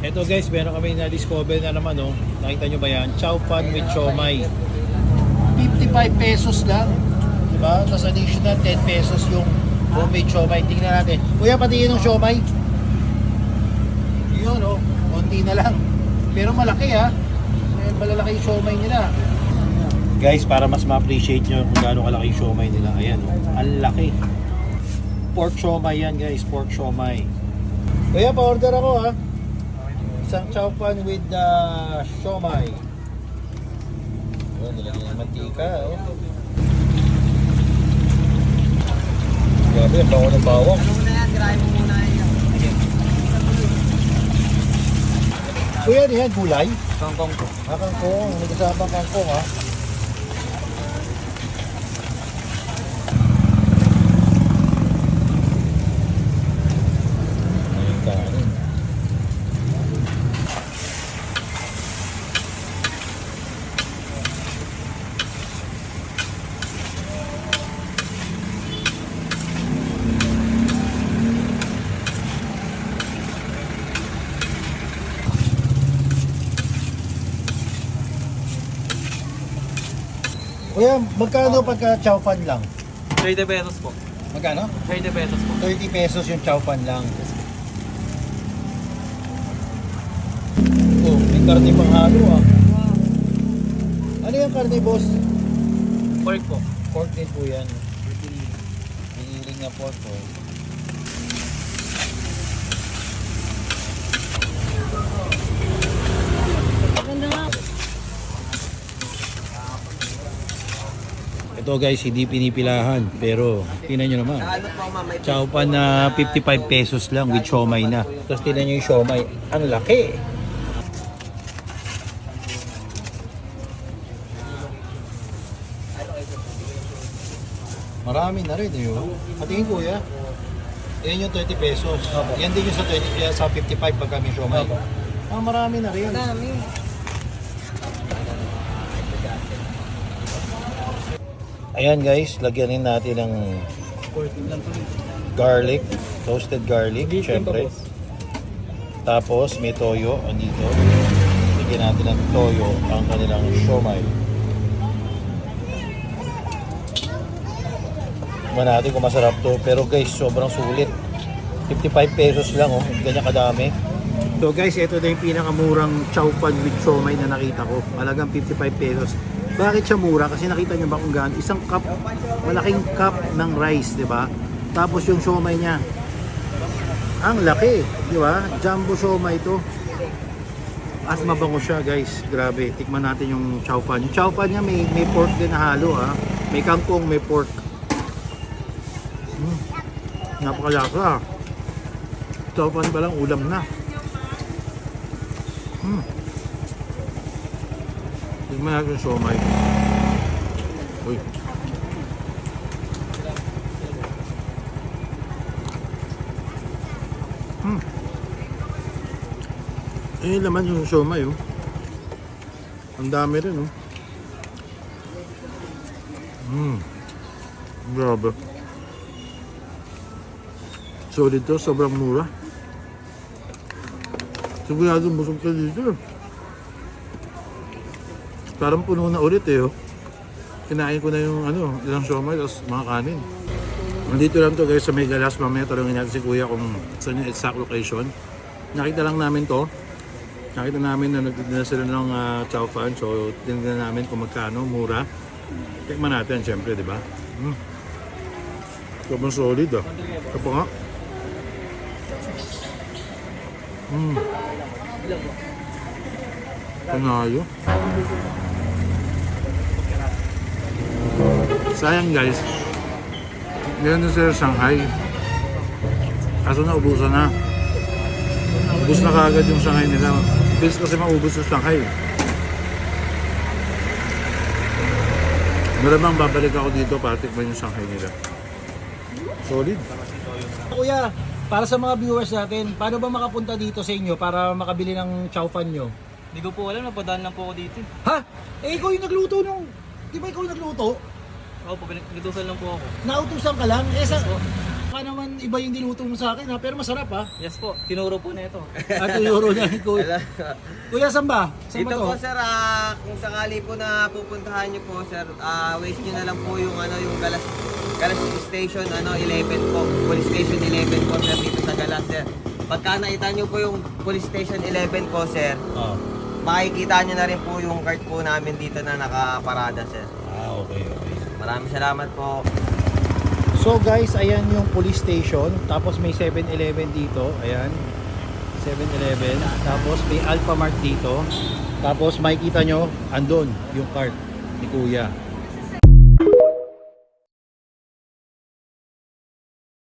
Ito guys, meron kami na-discover na naman, oh. Nakita nyo ba yan? Chow Fan with siomai. 55 pesos lang. Diba? Tapos additional 10 pesos yung homemade siomai. Tingnan natin. Kuya, patingin ng siomai. Yun, oh. Konti na lang. Pero malaki, ha. Malalaki yung siomai nila. Guys, para mas ma-appreciate nyo kung gaano kalaki yung siomai nila. Ayan, oh. Ang laki. Pork siomai yan, guys. Pork siomai. Kuya, pa-order ako, ha. Isang chow fan with siomai. Oh, nilagyan ng mantika, oh. Grabe, ang bawa ng bawang. Ano na yan? Tirahin mo muna yan. Kuya, ano yan? Gulay? Kangkong po. Kangkong. May kasama kangkong, ha. Ayun, kanin. Kuya, magkano pagka chow fan lang? 30 pesos po. Magkano? 30 pesos po. 30 pesos yung chow fan lang. Oh, may karne pang halo, ah. Ano yung karne, boss? Pork po. Pork din po yan. Hinihiling na pork, oh. Ito guys, hindi pinipilahan, pero tingnan nyo naman. Ano po ma'am? May Chow pan na 55 pesos lang with siomai na. Tapos tingnan nyo yung siomai, ang laki. Marami na rin eh. Oh. Patingin kuya. Yan yung 20 pesos. Yan din yung sa 20, sa 55 pag kami siomai. Ah, marami na rin. dami. Ayan guys, lagyanin natin ng garlic, toasted garlic, syempre. Tapos may toyo andito. Lagyan natin ng toyo ang kanilang siomai. Tingnan natin kung masarap to. Pero guys, sobrang sulit. 55 pesos lang, oh. Ganyan kadami. So guys, ito na yung pinakamurang chow fan with siomai na nakita ko. Halagang 55 pesos. Bakit siya mura? Kasi nakita nyo ba kung gaano? Isang cup, malaking cup ng rice, di ba? Tapos yung siomai niya, ang laki, di ba? Jumbo siomai ito. At mabango siya, guys. Grabe. Tikman natin yung chow fan. Yung chow fan niya may pork din na halo, ha. May kangkong, may pork. Napakalasa. Chow fan pa lang, ulam na. Tignan natin yung siomai. Uy. Eh, laman yung siomai, oh. Ang dami rin, oh. Grabe. Solid to, sobrang mura. Sigurado busog ka dito. Parang puno na ulit eh, oh. Kinain ko na yung ilang siomai tapos mga kanin. Nandito lang to guys sa May Galas. Mamaya tarungin natin si kuya kung saan yung exact location. Nakita lang namin to. Nakita namin na nagtitinda sila ng chow fan. So tinignan namin kung magkano, mura. Tikman natin syempre, di ba? Sobrang solid, ah. Ito pa nga. Panayo. Sayang guys. Meron na sila Shanghai. Kaso naubusan na. Ubus na kaagad yung Shanghai nila. Bilis kasi maubos yung Shanghai. Maramang babalik ako dito para tikman yung Shanghai nila. Solid. Kuya, para sa mga viewers natin, paano ba makapunta dito sa inyo para makabili ng chow fan nyo? Hindi ko po alam. Napadaan lang po ako dito. Ha? Eh, ikaw yung nagluto nung... Di ba ikaw yung nagluto? Ako po, pinaglutusan lang po ako. Nautusan ka lang? Eh, sa... baka naman iba yung niluto mo sa akin ha, pero masarap ha. Yes po, tinuro po na ito. At euro na ni Kuya. Kuya, saan ba? Saan ba Dito to? po sir, kung sakali po na pupuntahan niyo po sir, waste niyo na lang po yung yung Galas Station 11 po. Police Station 11 po sir dito sa Galas sir. Pagka nakita niyo po yung Police Station 11 po sir, Oh. makikita niyo na rin po yung cart po namin dito na nakaparada sir. Okay. Maraming salamat po. So guys, ayan yung police station. Tapos may 7-Eleven dito. Ayan. 7-Eleven. Tapos may Alphamart dito. Tapos makikita nyo, andun yung cart ni Kuya.